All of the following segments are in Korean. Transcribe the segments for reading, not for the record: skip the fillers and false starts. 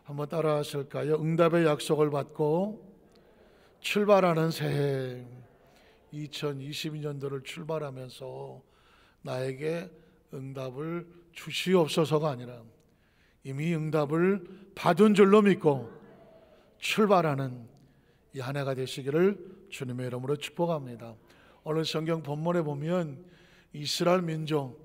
한번 따라 하실까요? 응답의 약속을 받고 출발하는 새해 2022년도를 출발하면서 나에게 응답을 주시옵소서가 아니라 이미 응답을 받은 줄로 믿고 출발하는 이 한 해가 되시기를 주님의 이름으로 축복합니다. 오늘 성경 본문에 보면 이스라엘 민족,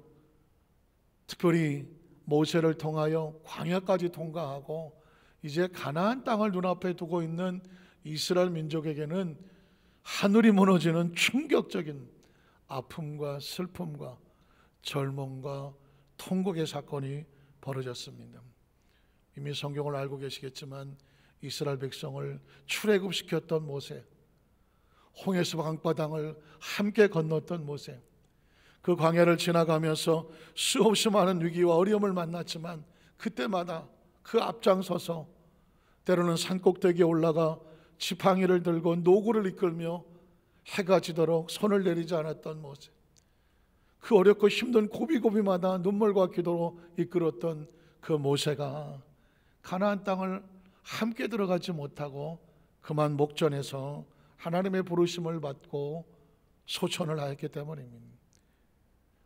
특별히 모세를 통하여 광야까지 통과하고 이제 가나안 땅을 눈앞에 두고 있는 이스라엘 민족에게는 하늘이 무너지는 충격적인 아픔과 슬픔과 절망과 통곡의 사건이 벌어졌습니다. 이미 성경을 알고 계시겠지만 이스라엘 백성을 출애굽시켰던 모세, 홍해수 강바닥을 함께 건넜던 모세, 그 광야를 지나가면서 수없이 많은 위기와 어려움을 만났지만 그때마다 그 앞장서서 때로는 산꼭대기에 올라가 지팡이를 들고 노구를 이끌며 해가 지도록 손을 내리지 않았던 모세, 그 어렵고 힘든 고비고비마다 눈물과 기도로 이끌었던 그 모세가 가나안 땅을 함께 들어가지 못하고 그만 목전에서 하나님의 부르심을 받고 소천을 하였기 때문입니다.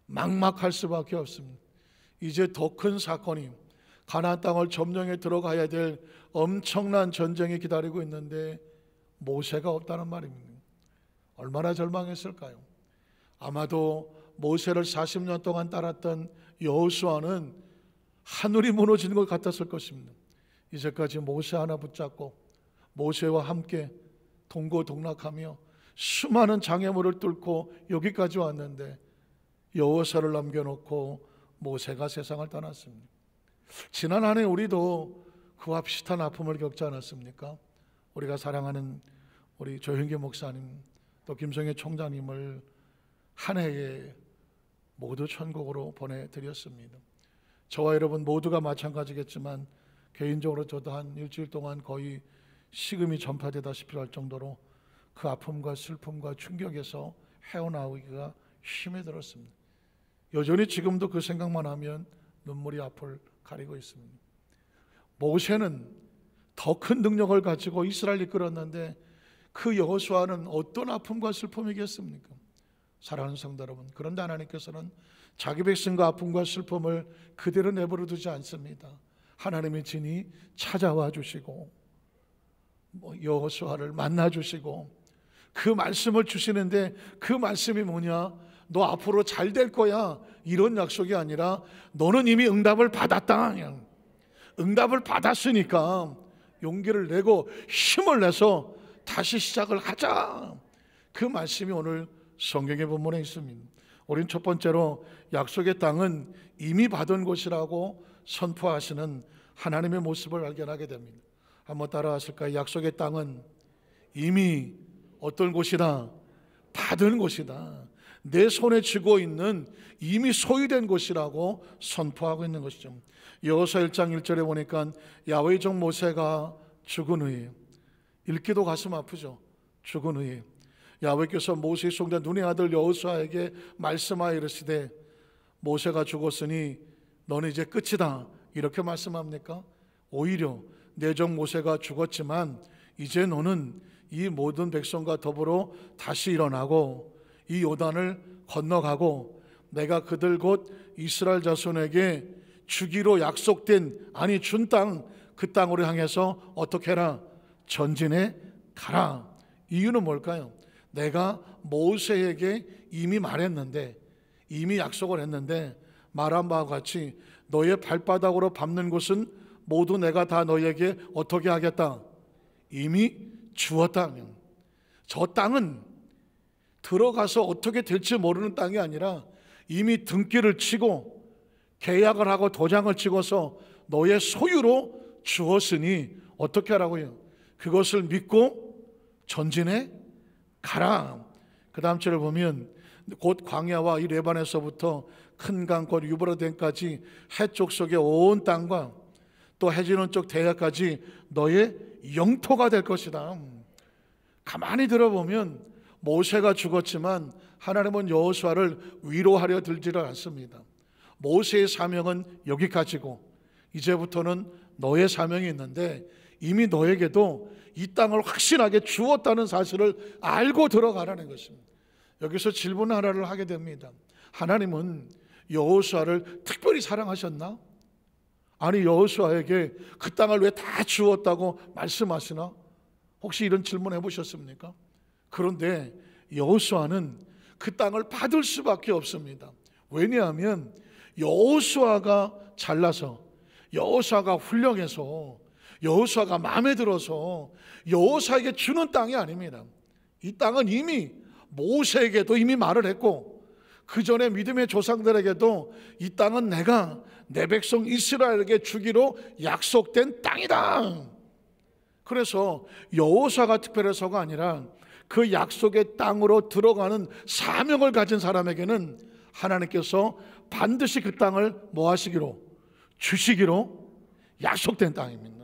막막할 수밖에 없습니다. 이제 더 큰 사건이 가나안 땅을 점령해 들어가야 될 엄청난 전쟁이 기다리고 있는데 모세가 없다는 말입니다. 얼마나 절망했을까요? 아마도 모세를 40년 동안 따랐던 여호수아는 하늘이 무너지는 것 같았을 것입니다. 이제까지 모세 하나 붙잡고 모세와 함께 동고동락하며 수많은 장애물을 뚫고 여기까지 왔는데 여호수아를 남겨놓고 모세가 세상을 떠났습니다. 지난 한 해 우리도 그와 비슷한 아픔을 겪지 않았습니까? 우리가 사랑하는 우리 조형기 목사님 또 김성애 총장님을 한 해에 모두 천국으로 보내드렸습니다. 저와 여러분 모두가 마찬가지겠지만 개인적으로 저도 한 일주일 동안 거의 식음이 전파되다시피 할 정도로 그 아픔과 슬픔과 충격에서 헤어나오기가 힘이 들었습니다. 여전히 지금도 그 생각만 하면 눈물이 앞을 가리고 있습니다. 모세는 더 큰 능력을 가지고 이스라엘을 이끌었는데 그 여호수아는 어떤 아픔과 슬픔이겠습니까? 사랑하는 성도 여러분, 그런데 하나님께서는 자기 백성과 아픔과 슬픔을 그대로 내버려 두지 않습니다. 하나님의 진이 찾아와 주시고 여호수아를 만나 주시고 그 말씀을 주시는데 그 말씀이 뭐냐? 너 앞으로 잘 될 거야, 이런 약속이 아니라 너는 이미 응답을 받았다. 응답을 받았으니까 용기를 내고 힘을 내서 다시 시작을 하자. 그 말씀이 오늘 성경의 본문에 있습니다. 우린 첫 번째로 약속의 땅은 이미 받은 곳이라고 선포하시는 하나님의 모습을 발견하게 됩니다. 한번 따라하실까요? 약속의 땅은 이미 어떤 곳이다? 받은 곳이다. 내 손에 쥐고 있는 이미 소유된 곳이라고 선포하고 있는 것이죠. 여호수아 1장 1절에 보니까 야훼의 종 모세가 죽은 후에, 읽기도 가슴 아프죠. 죽은 후에 야훼께서 모세의 송된 눈의 아들 여호수아에게 말씀하여 이르시되 모세가 죽었으니 너는 이제 끝이다, 이렇게 말씀합니까? 오히려 내 종 모세가 죽었지만 이제 너는 이 모든 백성과 더불어 다시 일어나고 이 요단을 건너가고 내가 그들 곧 이스라엘 자손에게 주기로 약속된, 아니 준 땅, 그 땅으로 향해서 어떻게 해라? 전진해 가라. 이유는 뭘까요? 내가 모세에게 이미 말했는데, 이미 약속을 했는데 말한 바와 같이 너의 발바닥으로 밟는 곳은 모두 내가 다 너에게 어떻게 하겠다? 이미 주었다. 저 땅은 들어가서 어떻게 될지 모르는 땅이 아니라 이미 등기를 치고 계약을 하고 도장을 찍어서 너의 소유로 주었으니 어떻게 하라고요? 그것을 믿고 전진해 가라. 그 다음 절을 보면 곧 광야와 이 레반에서부터 큰 강 곧 유브라데까지 해쪽 속의 온 땅과 또 해지는 쪽 대야까지 너의 영토가 될 것이다. 가만히 들어보면 모세가 죽었지만 하나님은 여호수아를 위로하려 들지를 않습니다. 모세의 사명은 여기까지고 이제부터는 너의 사명이 있는데 이미 너에게도 이 땅을 확신하게 주었다는 사실을 알고 들어가라는 것입니다. 여기서 질문 하나를 하게 됩니다. 하나님은 여호수아를 특별히 사랑하셨나? 아니, 여호수아에게 그 땅을 왜 다 주었다고 말씀하시나? 혹시 이런 질문 해보셨습니까? 그런데 여호수아는 그 땅을 받을 수밖에 없습니다. 왜냐하면 여호수아가 잘나서, 여호수아가 훌륭해서, 여호수아가 마음에 들어서 여호수아에게 주는 땅이 아닙니다. 이 땅은 이미 모세에게도 이미 말을 했고, 그 전에 믿음의 조상들에게도 이 땅은 내가 내 백성 이스라엘에게 주기로 약속된 땅이다. 그래서 여호수아가 특별해서가 아니라 그 약속의 땅으로 들어가는 사명을 가진 사람에게는 하나님께서 반드시 그 땅을 뭐 하시기로, 주시기로 약속된 땅입니다.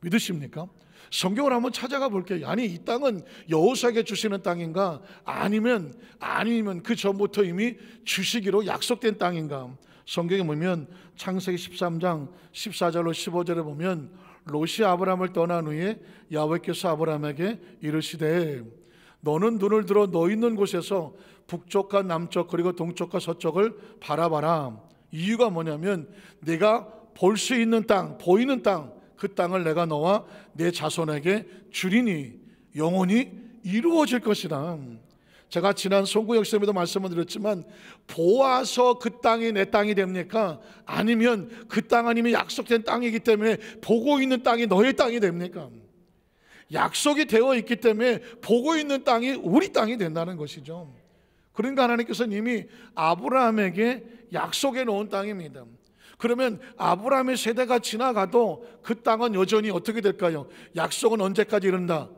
믿으십니까? 성경을 한번 찾아가 볼게요. 아니, 이 땅은 여호수아에게 주시는 땅인가? 아니면 그 전부터 이미 주시기로 약속된 땅인가? 성경에 보면 창세기 13장 14절로 15절에 보면 롯이 아브라함을 떠난 후에 야훼께서 아브라함에게 이르시되 너는 눈을 들어 너 있는 곳에서 북쪽과 남쪽 그리고 동쪽과 서쪽을 바라봐라. 이유가 뭐냐면 내가 볼 수 있는 땅, 보이는 땅, 그 땅을 내가 너와 내 자손에게 주리니 영원히 이루어질 것이다. 제가 지난 송구역 시험에도 말씀을 드렸지만 보아서 그 땅이 내 땅이 됩니까? 아니면 그 땅은 이미 약속된 땅이기 때문에 보고 있는 땅이 너의 땅이 됩니까? 약속이 되어 있기 때문에 보고 있는 땅이 우리 땅이 된다는 것이죠. 그러니까 하나님께서는 이미 아브라함에게 약속해 놓은 땅입니다. 그러면 아브라함의 세대가 지나가도 그 땅은 여전히 어떻게 될까요? 약속은 언제까지 이룬다?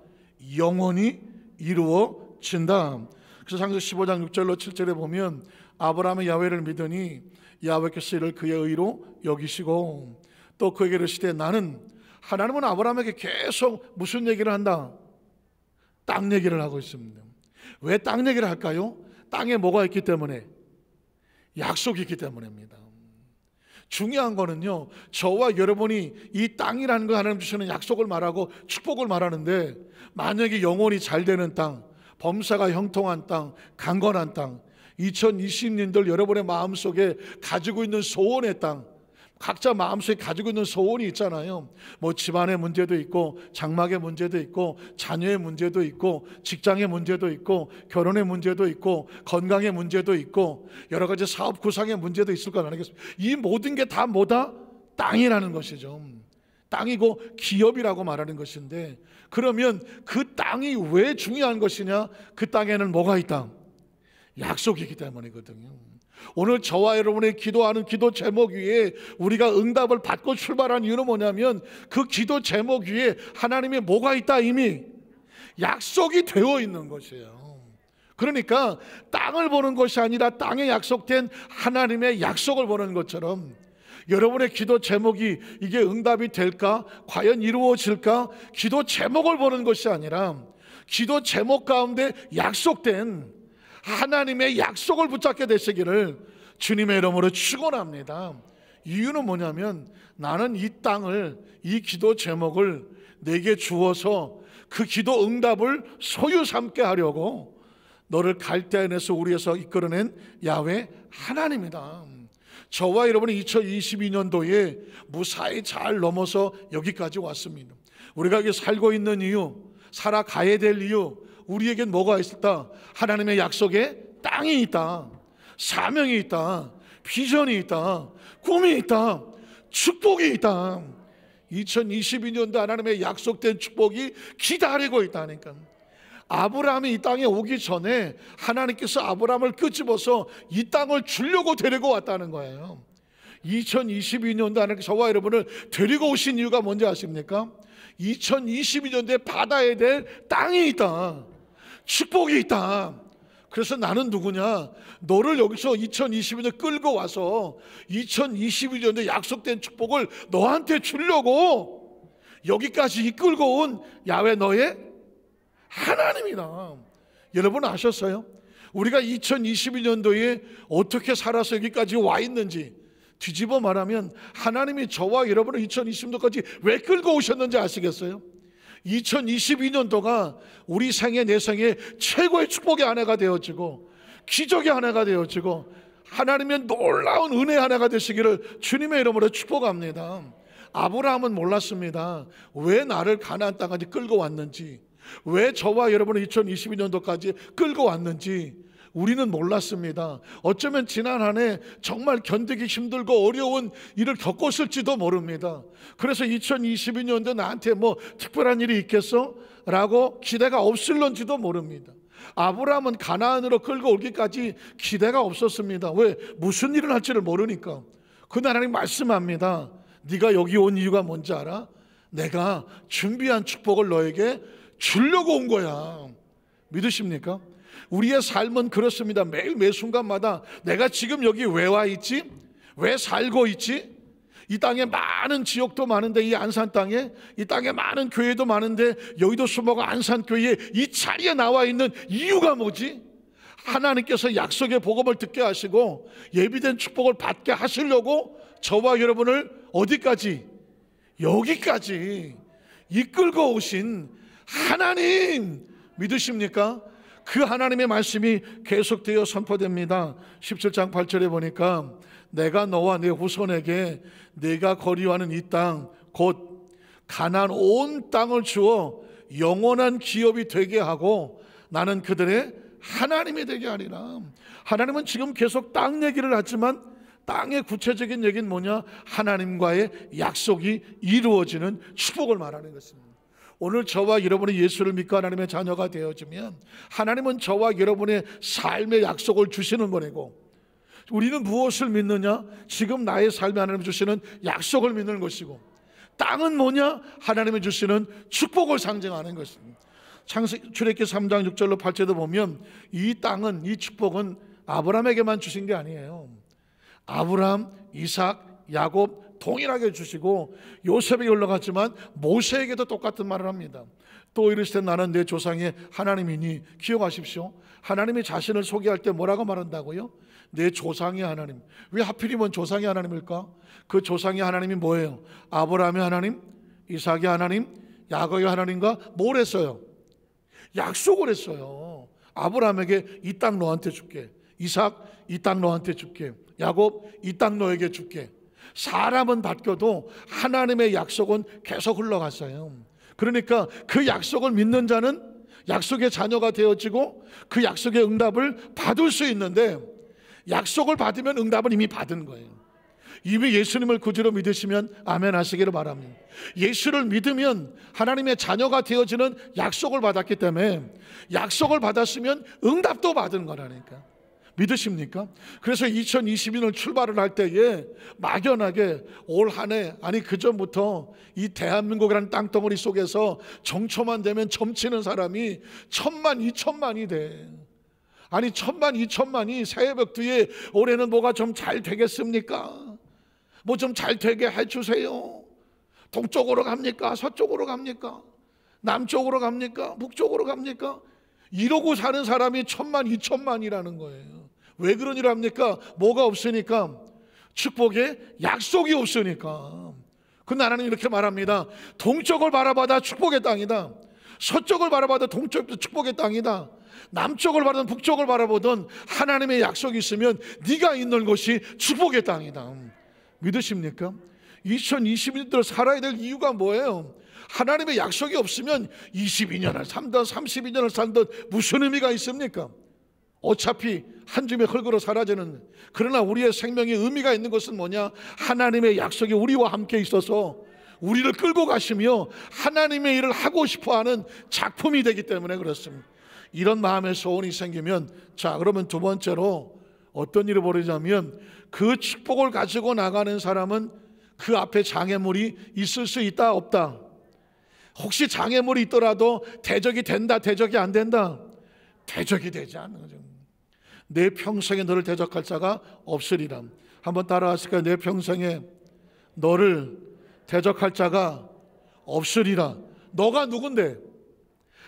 영원히 이루어진다. 그래서 창세기 15장 6절로 7절에 보면 아브라함의 야훼를 믿으니 야훼께서 이를 그의 의로 여기시고 또 그에게 이르시되 나는, 하나님은 아브라함에게 계속 무슨 얘기를 한다? 땅 얘기를 하고 있습니다. 왜 땅 얘기를 할까요? 땅에 뭐가 있기 때문에? 약속이 있기 때문입니다. 중요한 거는요, 저와 여러분이 이 땅이라는 거 하나님 주시는 약속을 말하고 축복을 말하는데 만약에 영혼이 잘 되는 땅, 범사가 형통한 땅, 강건한 땅, 2020년들 여러분의 마음속에 가지고 있는 소원의 땅, 각자 마음속에 가지고 있는 소원이 있잖아요. 뭐 집안의 문제도 있고 장막의 문제도 있고 자녀의 문제도 있고 직장의 문제도 있고 결혼의 문제도 있고 건강의 문제도 있고 여러 가지 사업 구상의 문제도 있을 거 아니겠습니까? 이 모든 게 다 뭐다? 땅이라는 것이죠. 땅이고 기업이라고 말하는 것인데, 그러면 그 땅이 왜 중요한 것이냐? 그 땅에는 뭐가 있다? 약속이기 때문이거든요. 오늘 저와 여러분의 기도하는 기도 제목 위에 우리가 응답을 받고 출발한 이유는 뭐냐면 그 기도 제목 위에 하나님의 뭐가 있다? 이미 약속이 되어 있는 것이에요. 그러니까 땅을 보는 것이 아니라 땅에 약속된 하나님의 약속을 보는 것처럼 여러분의 기도 제목이 이게 응답이 될까? 과연 이루어질까? 기도 제목을 보는 것이 아니라 기도 제목 가운데 약속된 하나님의 약속을 붙잡게 되시기를 주님의 이름으로 축원합니다. 이유는 뭐냐면 나는 이 땅을, 이 기도 제목을 내게 주어서 그 기도 응답을 소유 삼게 하려고 너를 갈대아인에서 우리에서 이끌어낸 야훼 하나님이다. 저와 여러분이 2022년도에 무사히 잘 넘어서 여기까지 왔습니다. 우리가 여기 살고 있는 이유, 살아가야 될 이유, 우리에겐 뭐가 있다? 하나님의 약속에 땅이 있다, 사명이 있다, 비전이 있다, 꿈이 있다, 축복이 있다. 2022년도 하나님의 약속된 축복이 기다리고 있다니까. 아브라함이 이 땅에 오기 전에 하나님께서 아브라함을 끄집어서 이 땅을 주려고 데리고 왔다는 거예요. 2022년도 하나님께서 저와 여러분을 데리고 오신 이유가 뭔지 아십니까? 2022년도에 받아야 될 땅이 있다, 축복이 있다. 그래서 나는 누구냐? 너를 여기서 2022년 끌고 와서 2022년도에 약속된 축복을 너한테 주려고 여기까지 이끌고 온 야훼 너의 하나님이다. 여러분 아셨어요? 우리가 2022년도에 어떻게 살아서 여기까지 와 있는지, 뒤집어 말하면 하나님이 저와 여러분을 2020년도까지 왜 끌고 오셨는지 아시겠어요? 2022년도가 우리 생애 내 생애 최고의 축복의 한 해가 되어지고 기적의 한 해가 되어지고 하나님의 놀라운 은혜의 한 해가 되시기를 주님의 이름으로 축복합니다. 아브라함은 몰랐습니다. 왜 나를 가나안 땅까지 끌고 왔는지, 왜 저와 여러분을 2022년도까지 끌고 왔는지 우리는 몰랐습니다. 어쩌면 지난 한 해 정말 견디기 힘들고 어려운 일을 겪었을지도 모릅니다. 그래서 2022년도 나한테 뭐 특별한 일이 있겠어? 라고 기대가 없을런지도 모릅니다. 아브라함은 가나안으로 끌고 오기까지 기대가 없었습니다. 왜? 무슨 일을 할지를 모르니까. 그날 하나님 말씀합니다. 네가 여기 온 이유가 뭔지 알아? 내가 준비한 축복을 너에게 주려고 온 거야. 믿으십니까? 우리의 삶은 그렇습니다. 매일 매 순간마다 내가 지금 여기 왜 와 있지? 왜 살고 있지? 이 땅에 많은 지역도 많은데, 이 안산 땅에, 이 땅에 많은 교회도 많은데 여의도 수목원 안산교회에 이 자리에 나와 있는 이유가 뭐지? 하나님께서 약속의 복음을 듣게 하시고 예비된 축복을 받게 하시려고 저와 여러분을 어디까지? 여기까지 이끌고 오신 하나님 믿으십니까? 그 하나님의 말씀이 계속되어 선포됩니다. 17장 8절에 보니까 내가 너와 내 후손에게 네가 거리와는 이 땅 곧 가나안 온 땅을 주어 영원한 기업이 되게 하고 나는 그들의 하나님이 되게 하리라. 하나님은 지금 계속 땅 얘기를 하지만 땅의 구체적인 얘기는 뭐냐? 하나님과의 약속이 이루어지는 축복을 말하는 것입니다. 오늘 저와 여러분이 예수를 믿고 하나님의 자녀가 되어지면 하나님은 저와 여러분의 삶의 약속을 주시는 거고, 우리는 무엇을 믿느냐? 지금 나의 삶에 하나님 주시는 약속을 믿는 것이고, 땅은 뭐냐? 하나님이 주시는 축복을 상징하는 것입니다. 출애굽기 3장 6절로 8절도 보면 이 땅은, 이 축복은 아브라함에게만 주신 게 아니에요. 아브라함, 이삭, 야곱 동일하게 주시고 요셉에게 올라갔지만 모세에게도 똑같은 말을 합니다. 또 이르시되 나는 내 조상의 하나님이니. 기억하십시오. 하나님이 자신을 소개할 때 뭐라고 말한다고요? 내 조상의 하나님. 왜 하필이면 조상의 하나님일까? 그 조상의 하나님이 뭐예요? 아브라함의 하나님, 이삭의 하나님, 야곱의 하나님과 뭘 했어요? 약속을 했어요. 아브라함에게 이 땅 너한테 줄게, 이삭 이 땅 너한테 줄게, 야곱 이 땅 너에게 줄게. 사람은 바뀌어도 하나님의 약속은 계속 흘러갔어요. 그러니까 그 약속을 믿는 자는 약속의 자녀가 되어지고 그 약속의 응답을 받을 수 있는데, 약속을 받으면 응답은 이미 받은 거예요. 이미 예수님을 구주로 믿으시면 아멘 하시기를 바랍니다. 예수를 믿으면 하나님의 자녀가 되어지는 약속을 받았기 때문에 약속을 받았으면 응답도 받은 거라니까. 믿으십니까? 그래서 2022년 출발을 할 때에 막연하게 올 한 해, 아니 그 전부터 이 대한민국이라는 땅덩어리 속에서 정초만 되면 점치는 사람이 1000만, 2000만이 돼. 아니 1000만, 2000만이 새벽 뒤에 올해는 뭐가 좀 잘 되겠습니까? 뭐 좀 잘 되게 해주세요. 동쪽으로 갑니까? 서쪽으로 갑니까? 남쪽으로 갑니까? 북쪽으로 갑니까? 이러고 사는 사람이 1000만, 2000만이라는 거예요. 왜 그런 일 합니까? 뭐가 없으니까? 축복의 약속이 없으니까. 근데 하나님 이렇게 말합니다. 동쪽을 바라봐다 축복의 땅이다. 서쪽을 바라봐도 동쪽 축복의 땅이다. 남쪽을 바라든 북쪽을 바라보든 하나님의 약속이 있으면 네가 있는 곳이 축복의 땅이다. 믿으십니까? 2022년도를 살아야 될 이유가 뭐예요? 하나님의 약속이 없으면 22년을 살든 32년을 살든 무슨 의미가 있습니까? 어차피 한 줌의 흙으로 사라지는. 그러나 우리의 생명에 의미가 있는 것은 뭐냐? 하나님의 약속이 우리와 함께 있어서 우리를 끌고 가시며 하나님의 일을 하고 싶어하는 작품이 되기 때문에 그렇습니다. 이런 마음의 소원이 생기면, 자 그러면 두 번째로 어떤 일을 벌이자면, 그 축복을 가지고 나가는 사람은 그 앞에 장애물이 있을 수 있다 없다? 혹시 장애물이 있더라도 대적이 된다, 대적이 안 된다? 대적이 되지 않는 거죠. 내 평생에 너를 대적할 자가 없으리라. 한번 따라하실까요? 내 평생에 너를 대적할 자가 없으리라. 너가 누군데?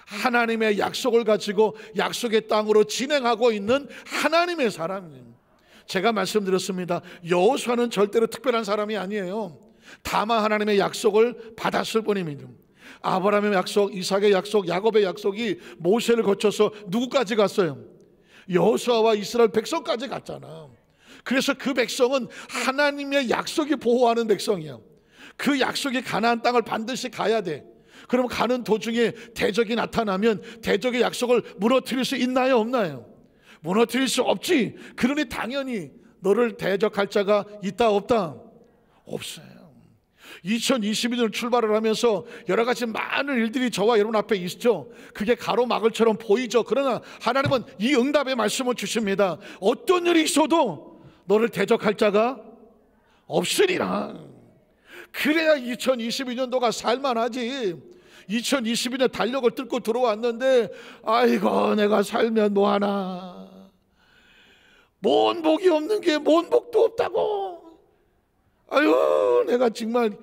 하나님의 약속을 가지고 약속의 땅으로 진행하고 있는 하나님의 사람이에요. 제가 말씀드렸습니다. 여호수아는 절대로 특별한 사람이 아니에요. 다만 하나님의 약속을 받았을 뿐입니다. 아브라함의 약속, 이삭의 약속, 야곱의 약속이 모세를 거쳐서 누구까지 갔어요? 여호수아와 이스라엘 백성까지 갔잖아. 그래서 그 백성은 하나님의 약속이 보호하는 백성이야. 그 약속이 가나안 땅을 반드시 가야 돼. 그럼 가는 도중에 대적이 나타나면 대적의 약속을 무너뜨릴 수 있나요, 없나요? 무너뜨릴 수 없지. 그러니 당연히 너를 대적할 자가 있다, 없다? 없어요. 2022년 출발을 하면서 여러 가지 많은 일들이 저와 여러분 앞에 있죠. 그게 가로막을처럼 보이죠. 그러나 하나님은 이 응답의 말씀을 주십니다. 어떤 일이 있어도 너를 대적할 자가 없으리라. 그래야 2022년도가 살만하지. 2022년 달력을 뚫고 들어왔는데 아이고 내가 살면 뭐하나, 뭔 복이 없는 게 뭔 복도 없다고, 아유 내가 정말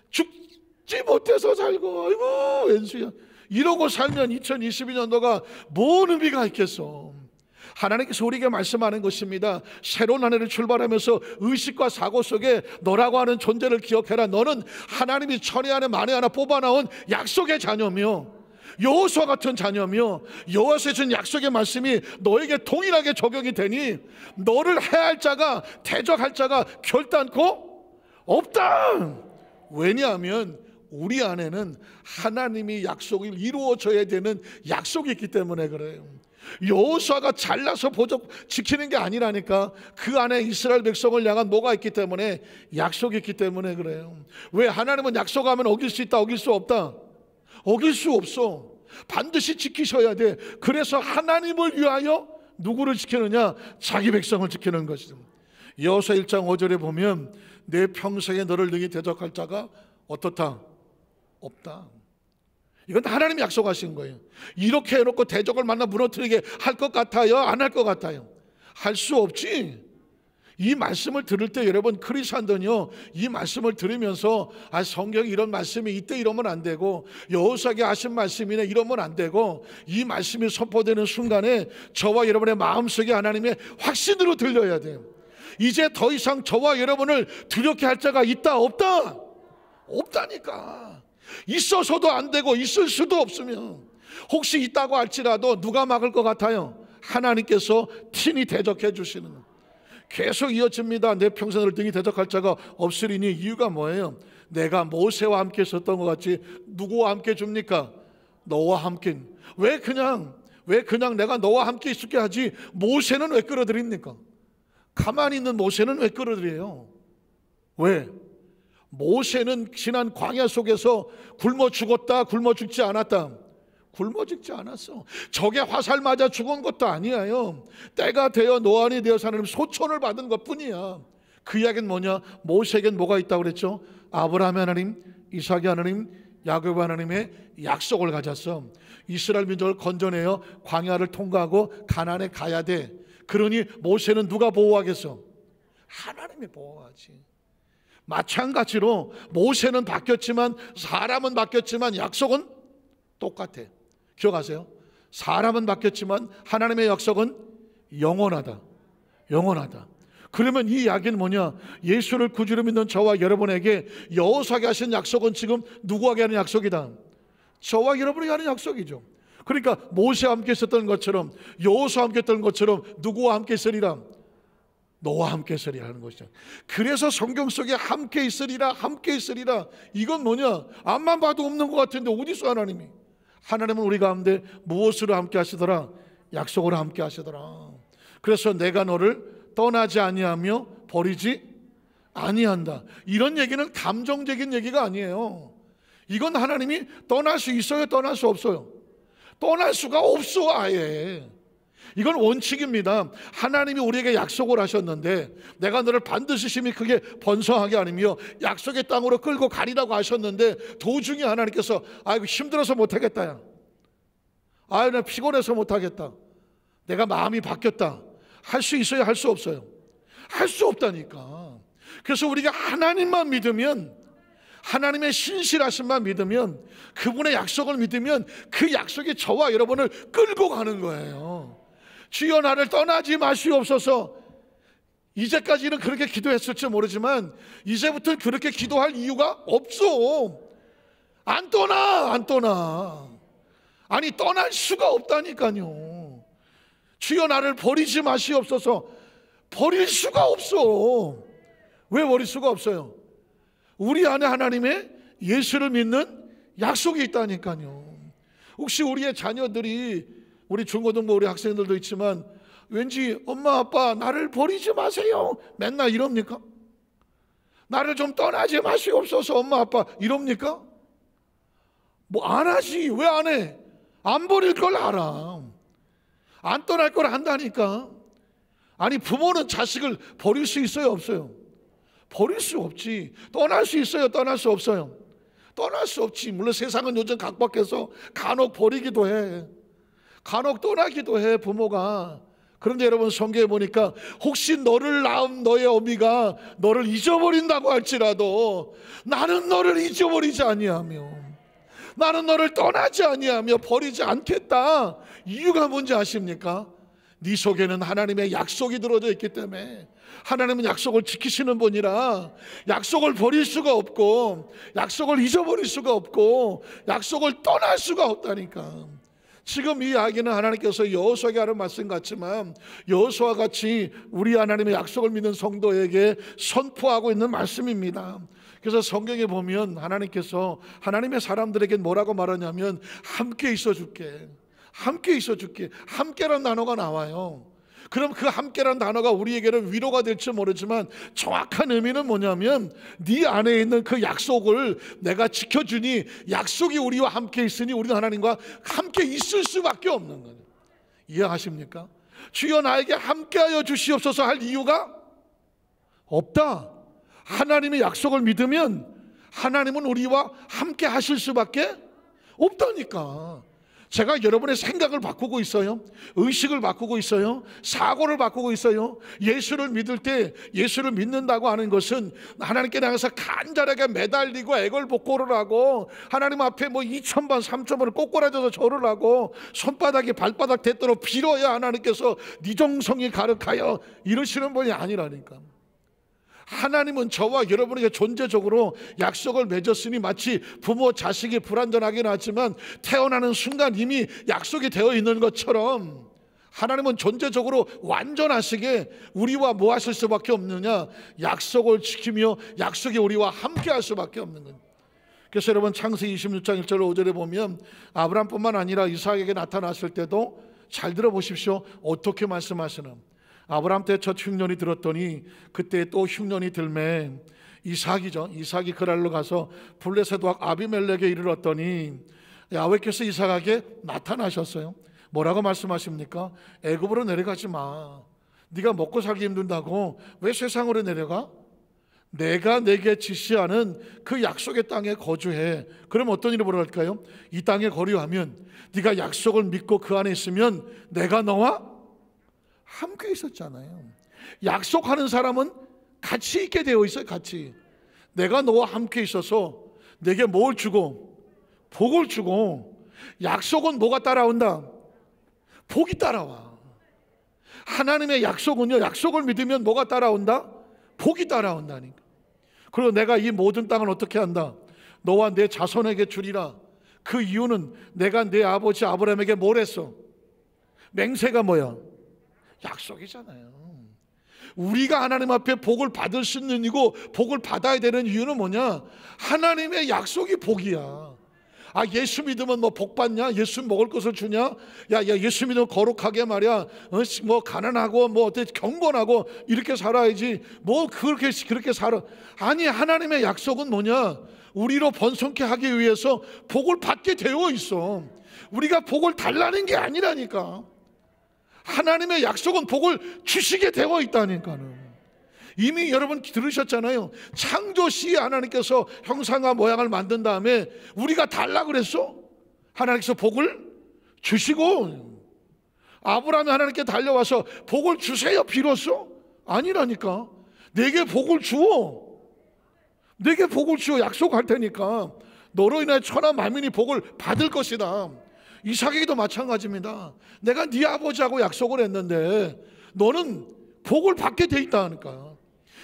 죽지 못해서 살고 아이고 왼수야, 이러고 살면 2022년도가 뭔 의미가 있겠어. 하나님께서 우리에게 말씀하는 것입니다. 새로운 한 해를 출발하면서 의식과 사고 속에 너라고 하는 존재를 기억해라. 너는 하나님이 천의 안에 만에 하나 뽑아나온 약속의 자녀며 여호수아 같은 자녀며 여호수아에 준 약속의 말씀이 너에게 동일하게 적용이 되니 너를 해할 자가, 대적할 자가 결단코 없다. 왜냐하면 우리 안에는 하나님이 약속이 이루어져야 되는 약속이 있기 때문에 그래요. 여호수아가 잘나서 지키는 게 아니라니까. 그 안에 이스라엘 백성을 향한 뭐가 있기 때문에, 약속이 있기 때문에 그래요. 왜? 하나님은 약속하면 어길 수 있다, 어길 수 없다? 어길 수 없어. 반드시 지키셔야 돼. 그래서 하나님을 위하여 누구를 지키느냐? 자기 백성을 지키는 것이죠. 여호수아 1장 5절에 보면 내 평생에 너를 능히 대적할 자가 어떻다? 없다. 이건 하나님이 약속하신 거예요. 이렇게 해놓고 대적을 만나 무너뜨리게 할 것 같아요? 안 할 것 같아요? 할 수 없지. 이 말씀을 들을 때 여러분, 크리스천들은요, 이 말씀을 들으면서 성경에 이런 말씀이 이때 이러면 안 되고, 여호수아에게 하신 말씀이네 이러면 안 되고, 이 말씀이 선포되는 순간에 저와 여러분의 마음속에 하나님의 확신으로 들려야 돼요. 이제 더 이상 저와 여러분을 두렵게 할 자가 있다, 없다? 없다니까. 있어서도 안 되고 있을 수도 없으면, 혹시 있다고 할지라도 누가 막을 것 같아요? 하나님께서 친히 대적해 주시는. 계속 이어집니다. 내 평생을 등이 대적할 자가 없으리니. 이유가 뭐예요? 내가 모세와 함께 있었던 것 같이 누구와 함께 줍니까? 너와 함께. 왜 그냥 내가 너와 함께 있을게 하지 모세는 왜 끌어들입니까? 가만히 있는 모세는 왜 끌어들여요? 왜? 모세는 지난 광야 속에서 굶어 죽었다, 굶어 죽지 않았다? 굶어 죽지 않았어. 적의 화살 맞아 죽은 것도 아니에요. 때가 되어 노안이 되어서 하나님 소천을 받은 것뿐이야. 그 이야기는 뭐냐? 모세에겐 뭐가 있다고 그랬죠? 아브라함의 하나님, 이삭의 하나님, 야곱의 하나님의 약속을 가졌어. 이스라엘 민족을 건져내어 광야를 통과하고 가나안에 가야 돼. 그러니 모세는 누가 보호하겠어? 하나님이 보호하지. 마찬가지로 모세는 바뀌었지만, 사람은 바뀌었지만 약속은 똑같아. 기억하세요? 사람은 바뀌었지만 하나님의 약속은 영원하다. 영원하다. 그러면 이 이야기는 뭐냐? 예수를 구주로 믿는 저와 여러분에게 여호수아에게 하신 약속은 지금 누구에게 하는 약속이다? 저와 여러분에게 하는 약속이죠. 그러니까 모세와 함께 있었던 것처럼, 여호수아와 함께 있었던 것처럼 누구와 함께 있으리라? 너와 함께 있으리라 하는 것이죠. 그래서 성경 속에 함께 있으리라, 함께 있으리라, 이건 뭐냐? 앞만 봐도 없는 것 같은데 어디 있어 하나님이? 하나님은 우리 가운데 무엇으로 함께 하시더라? 약속으로 함께 하시더라. 그래서 내가 너를 떠나지 아니하며 버리지 아니한다. 이런 얘기는 감정적인 얘기가 아니에요. 이건 하나님이 떠날 수 있어요, 떠날 수 없어요? 떠날 수가 없어. 아예 이건 원칙입니다. 하나님이 우리에게 약속을 하셨는데, 내가 너를 반드시 심히 크게 번성하게 하며 약속의 땅으로 끌고 가리라고 하셨는데, 도중에 하나님께서 아이고 힘들어서 못하겠다, 야, 아유 나 피곤해서 못하겠다, 내가 마음이 바뀌었다, 할 수 있어요, 할 수 없어요? 할 수 없다니까. 그래서 우리가 하나님만 믿으면, 하나님의 신실하심만 믿으면, 그분의 약속을 믿으면 그 약속이 저와 여러분을 끌고 가는 거예요. 주여 나를 떠나지 마시옵소서. 이제까지는 그렇게 기도했을지 모르지만 이제부터는 그렇게 기도할 이유가 없어. 안 떠나. 아니 떠날 수가 없다니까요. 주여 나를 버리지 마시옵소서. 버릴 수가 없어. 왜 버릴 수가 없어요? 우리 안에 하나님의 예수를 믿는 약속이 있다니까요. 혹시 우리의 자녀들이, 우리 중고등부 우리 학생들도 있지만 왠지 엄마 아빠 나를 버리지 마세요 맨날 이럽니까? 나를 좀 떠나지 마시옵소서 엄마 아빠 이럽니까? 뭐 안 하지. 왜 안 해? 안 버릴 걸 알아. 안 떠날 걸 안다니까. 아니 부모는 자식을 버릴 수 있어요 없어요? 버릴 수 없지. 떠날 수 있어요 떠날 수 없어요? 떠날 수 없지. 물론 세상은 요즘 각박해서 간혹 버리기도 해. 간혹 떠나기도 해 부모가. 그런데 여러분 성경에 보니까 혹시 너를 낳은 너의 어미가 너를 잊어버린다고 할지라도 나는 너를 잊어버리지 아니하며 나는 너를 떠나지 아니하며 버리지 않겠다. 이유가 뭔지 아십니까? 네 속에는 하나님의 약속이 들어져 있기 때문에. 하나님은 약속을 지키시는 분이라 약속을 버릴 수가 없고 약속을 잊어버릴 수가 없고 약속을 떠날 수가 없다니까. 지금 이 이야기는 하나님께서 여호수아에게 하는 말씀 같지만 여호수아와 같이 우리 하나님의 약속을 믿는 성도에게 선포하고 있는 말씀입니다. 그래서 성경에 보면 하나님께서 하나님의 사람들에게 뭐라고 말하냐면 함께 있어줄게. 함께 있어줄게. 함께란 단어가 나와요. 그럼 그 함께란 단어가 우리에게는 위로가 될지 모르지만 정확한 의미는 뭐냐면 네 안에 있는 그 약속을 내가 지켜주니 약속이 우리와 함께 있으니 우리는 하나님과 함께 있을 수밖에 없는 거예요. 이해하십니까? 주여 나에게 함께하여 주시옵소서 할 이유가 없다. 하나님의 약속을 믿으면 하나님은 우리와 함께 하실 수밖에 없다니까. 제가 여러분의 생각을 바꾸고 있어요. 의식을 바꾸고 있어요. 사고를 바꾸고 있어요. 예수를 믿을 때 예수를 믿는다고 하는 것은 하나님께 나가서 간절하게 매달리고 애걸복걸을 하고 하나님 앞에 뭐 2000번 3000번을 꼬꾸라져서 절을 하고 손바닥이 발바닥 닿도록 빌어야 하나님께서 네 정성이 가득하여 이러시는 분이 아니라니까. 하나님은 저와 여러분에게 존재적으로 약속을 맺었으니 마치 부모 자식이 불완전하긴 하지만 태어나는 순간 이미 약속이 되어 있는 것처럼 하나님은 존재적으로 완전하시게 우리와 뭐 하실 수밖에 없느냐? 약속을 지키며 약속이 우리와 함께 할 수밖에 없는 거예요. 그래서 여러분 창세기 26장 1절 5절에 보면 아브라함뿐만 아니라 이삭에게 나타났을 때도 잘 들어보십시오. 어떻게 말씀하시는 아브라함 때 첫 흉년이 들었더니 그때 또 흉년이 들매 이삭이죠. 이삭이 그랄로 가서 블레셋 왕 아비멜렉에 이르렀더니 야훼께서 이삭에게 나타나셨어요. 뭐라고 말씀하십니까? 애굽으로 내려가지 마. 네가 먹고 살기 힘든다고 왜 세상으로 내려가? 내가 내게 지시하는 그 약속의 땅에 거주해. 그럼 어떤 일이 벌어질까요? 이 땅에 거류하면 네가 약속을 믿고 그 안에 있으면 내가 너와 함께 있었잖아요. 약속하는 사람은 같이 있게 되어 있어요. 같이. 내가 너와 함께 있어서 내게 뭘 주고 복을 주고 약속은 뭐가 따라온다? 복이 따라와. 하나님의 약속은요, 약속을 믿으면 뭐가 따라온다? 복이 따라온다니까. 그리고 내가 이 모든 땅을 어떻게 한다? 너와 내 자손에게 주리라. 그 이유는 내가 내 아버지 아브라함에게 뭘 했어? 맹세가 뭐야? 약속이잖아요. 우리가 하나님 앞에 복을 받을 수 있는 이고 복을 받아야 되는 이유는 뭐냐? 하나님의 약속이 복이야. 아, 예수 믿으면 뭐 복 받냐? 예수 먹을 것을 주냐? 야 예수 믿으면 거룩하게 말이야. 뭐 가난하고 뭐 어때 경건하고 이렇게 살아야지. 뭐 그렇게 살아. 아니, 하나님의 약속은 뭐냐? 우리로 번성케 하기 위해서 복을 받게 되어 있어. 우리가 복을 달라는 게 아니라니까. 하나님의 약속은 복을 주시게 되어 있다니까는. 이미 여러분 들으셨잖아요. 창조 시에 하나님께서 형상과 모양을 만든 다음에 우리가 달라 그랬어? 하나님께서 복을 주시고. 아브라함이 하나님께 달려와서 복을 주세요 빌었어? 아니라니까. 내게 복을 주어. 내게 복을 주어. 약속할 테니까 너로 인해 천하 만민이 복을 받을 것이다. 이삭에게도 마찬가지입니다. 내가 네 아버지하고 약속을 했는데 너는 복을 받게 돼 있다니까.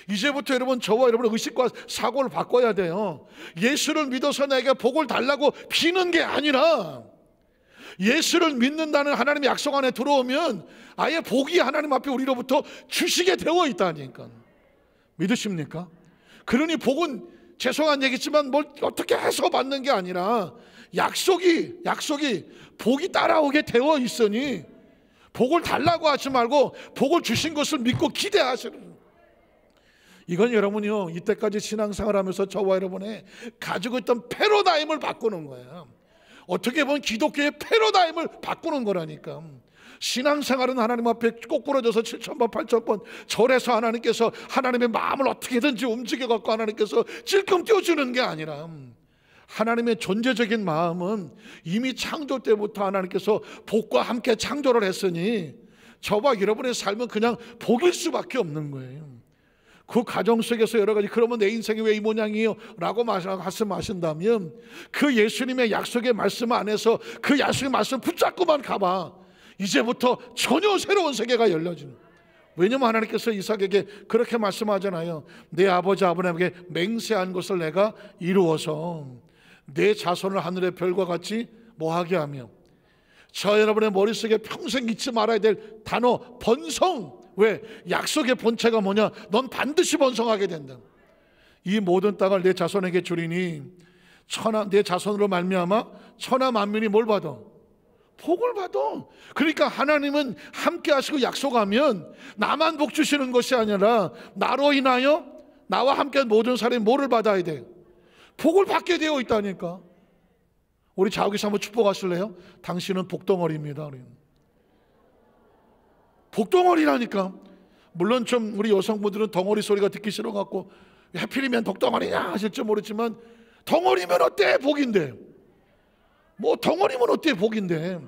이제부터 여러분, 저와 여러분의 의식과 사고를 바꿔야 돼요. 예수를 믿어서 내게 복을 달라고 비는 게 아니라, 예수를 믿는다는 하나님의 약속 안에 들어오면 아예 복이 하나님 앞에 우리로부터 주시게 되어 있다니까. 믿으십니까? 그러니 복은 죄송한 얘기지만 뭘 어떻게 해서 받는 게 아니라 약속이 복이 따라오게 되어 있으니 복을 달라고 하지 말고 복을 주신 것을 믿고 기대하시는. 이건 여러분이요, 이때까지 신앙생활 하면서 저와 여러분의 가지고 있던 패러다임을 바꾸는 거예요. 어떻게 보면 기독교의 패러다임을 바꾸는 거라니까. 신앙생활은 하나님 앞에 꼬꾸라져서 7,000번 8,000번 절해서 하나님께서 하나님의 마음을 어떻게든지 움직여갖고 하나님께서 찔끔 띄워주는 게 아니라, 하나님의 존재적인 마음은 이미 창조 때부터 하나님께서 복과 함께 창조를 했으니 저와 여러분의 삶은 그냥 복일 수밖에 없는 거예요. 그 가정 속에서 여러 가지, 그러면 내 인생이 왜 이 모양이에요? 라고 말씀하신다면 그 예수님의 약속의 말씀 안에서 그 약속의 말씀 붙잡고만 가봐. 이제부터 전혀 새로운 세계가 열려지는. 왜냐하면 하나님께서 이삭에게 그렇게 말씀하잖아요. 내 아버지 아브라함에게 맹세한 것을 내가 이루어서 내 자손을 하늘의 별과 같이 뭐하게 하며. 저 여러분의 머릿속에 평생 잊지 말아야 될 단어 번성. 왜? 약속의 본체가 뭐냐? 넌 반드시 번성하게 된다. 이 모든 땅을 내 자손에게 주리니 내 자손으로 말미암아 천하 만민이 뭘 받아? 복을 받아. 그러니까 하나님은 함께 하시고 약속하면 나만 복 주시는 것이 아니라 나로 인하여 나와 함께 모든 사람이 뭐를 받아야 돼? 복을 받게 되어 있다니까. 우리 자우기사 한번 축복하실래요? 당신은 복덩어리입니다. 복덩어리라니까. 물론 좀 우리 여성분들은 덩어리 소리가 듣기 싫어갖고 해필이면 복덩어리냐 하실지 모르지만, 덩어리면 어때? 복인데. 뭐 덩어리면 어때? 복인데.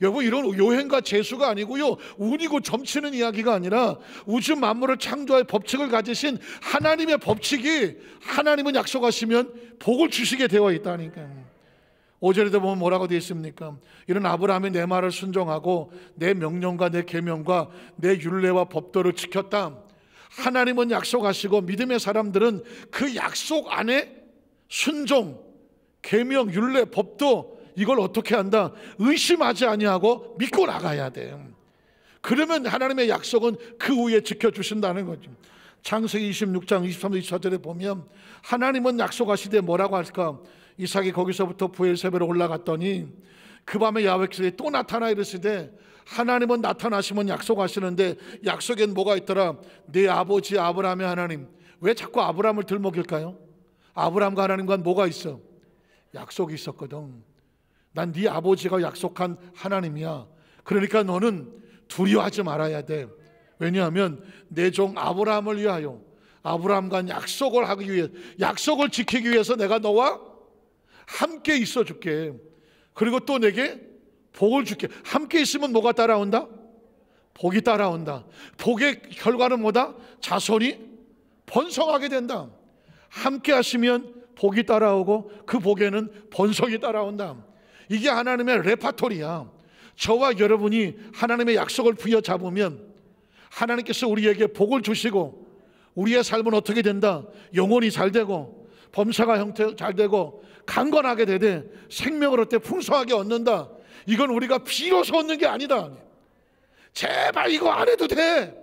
여러분, 이런 요행과 재수가 아니고요, 운이고 점치는 이야기가 아니라 우주 만물을 창조할 법칙을 가지신 하나님의 법칙이, 하나님은 약속하시면 복을 주시게 되어 있다니까요. 5절에도 보면 뭐라고 되어 있습니까? 이런 아브라함이 내 말을 순종하고 내 명령과 내 계명과 내 율례와 법도를 지켰다. 하나님은 약속하시고 믿음의 사람들은 그 약속 안에 순종, 계명, 율례, 법도, 이걸 어떻게 한다? 의심하지 아니하고 믿고 나가야 돼요. 그러면 하나님의 약속은 그 후에 지켜주신다는 거죠. 창세기 26장 23절 24절에 보면 하나님은 약속하시되 뭐라고 할까? 이삭이 거기서부터 브엘세바로 올라갔더니 그 밤에 야훼께서 또 나타나 이르시되, 하나님은 나타나시면 약속하시는데 약속엔 뭐가 있더라? 네 아버지 아브라함의 하나님. 왜 자꾸 아브라함을 들먹일까요? 아브라함과 하나님과 뭐가 있어? 약속이 있었거든. 난 네 아버지가 약속한 하나님이야. 그러니까 너는 두려워하지 말아야 돼. 왜냐하면 내 종 아브라함을 위하여, 아브라함과 약속을 하기 위해, 약속을 지키기 위해서 내가 너와 함께 있어 줄게. 그리고 또 내게 복을 줄게. 함께 있으면 뭐가 따라온다? 복이 따라온다. 복의 결과는 뭐다? 자손이 번성하게 된다. 함께 하시면 복이 따라오고 그 복에는 번성이 따라온다. 이게 하나님의 레파토리야. 저와 여러분이 하나님의 약속을 부여잡으면 하나님께서 우리에게 복을 주시고 우리의 삶은 어떻게 된다? 영혼이 잘 되고 범사가 형태 잘 되고 강건하게 되되 생명을 얻되 풍성하게 얻는다. 이건 우리가 비로소 얻는 게 아니다. 제발 이거 안 해도 돼.